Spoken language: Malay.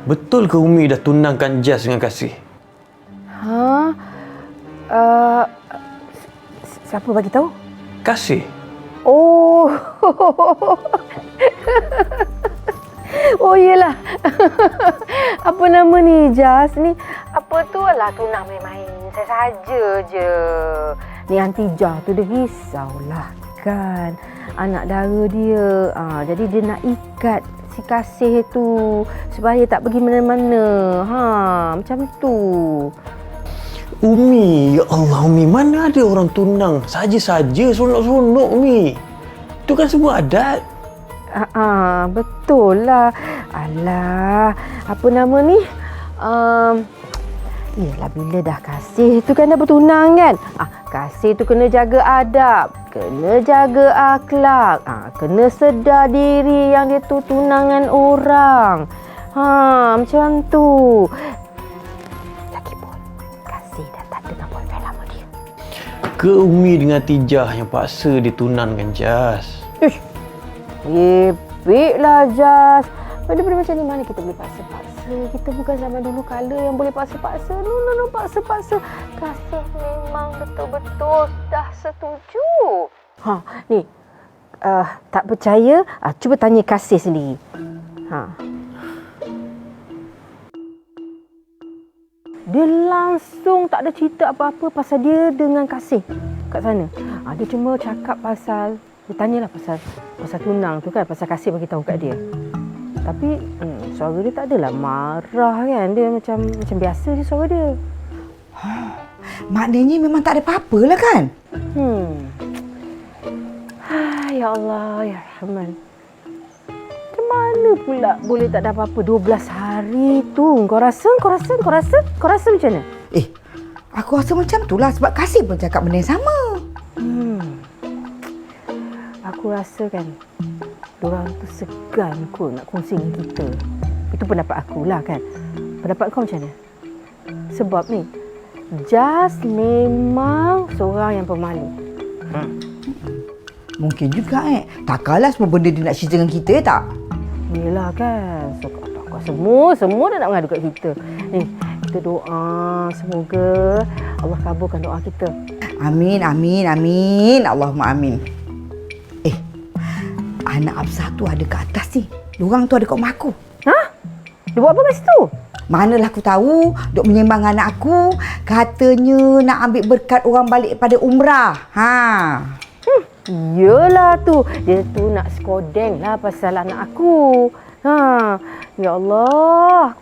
betul ke Umi dah tunangkan Jas dengan Kasih? Ha? Uh, siapa bagi tahu? Kasih? Oh. Oh iyalah. Apa nama ni, Jas ni? Apa tu lah tunang main-main. Saya saja je. Ni Aunty Jah tu dia risaulah kan. Anak dara dia. Jadi dia nak ikat si Kasih tu supaya tak pergi mana-mana. Macam tu. Umi, ya Allah Umi, mana ada orang tunang saja-saja seronok-seronok Umi. Itu kan semua adat. Betul lah. Alah, apa nama ni? Yelah, bila dah Kasih tu kan dah bertunang kan? Kasih tu kena jaga adab, kena jaga akhlak, kena sedar diri yang dia tu tunangan orang. Macam tu. Lagipun, Kasih dah tak ada dengan boyfriend lama dia. Ke Umi dengan Tijah yang paksa ditunangkan Jas? Ish, lah Jas. Benda-benda macam ni mana kita boleh paksa-paksa. Kita bukan zaman dulu kala yang boleh paksa-paksa. No, paksa-paksa. Kasih memang betul-betul dah setuju. Ni. Tak percaya? Cuba tanya Kasih sendiri. Dia langsung tak ada cerita apa-apa pasal dia dengan Kasih kat sana. Dia cuma cakap pasal, dia tanyalah pasal tunang tu kan, pasal Kasih bagi tahu kat dia. Tapi suara dia tak adalah marah kan. Dia macam biasa je suara dia. Maknanya memang tak ada apa-apa lah kan? Ya Allah, ya Rahman. Macam mana pula boleh tak ada apa-apa 12 hari tu? Kau rasa macam mana? Aku rasa macam tu lah sebab Kasih pun cakap benda yang sama. Aku rasa kan diorang tu segan kot nak kongsi dengan kita. Itu pendapat akulah kan. Pendapat kau macam mana? Sebab ni Jas memang seorang yang pemalu. Mungkin juga takkanlah semua benda dia nak cerita dengan kita tak? Yelah kan. So, semua dah nak mengadu kat kita. Ni, kita doa semoga Allah kabulkan doa kita. Amin. Allahumma amin. Anak Absah tu ada kat atas ni. Diorang tu ada kat rumah aku. Dia buat apa kat situ? Manalah aku tahu. Duk menyembang anak aku. Katanya nak ambil berkat orang balik pada umrah. Yelah tu. Dia tu nak skodeng lah pasal anak aku. Ya Allah.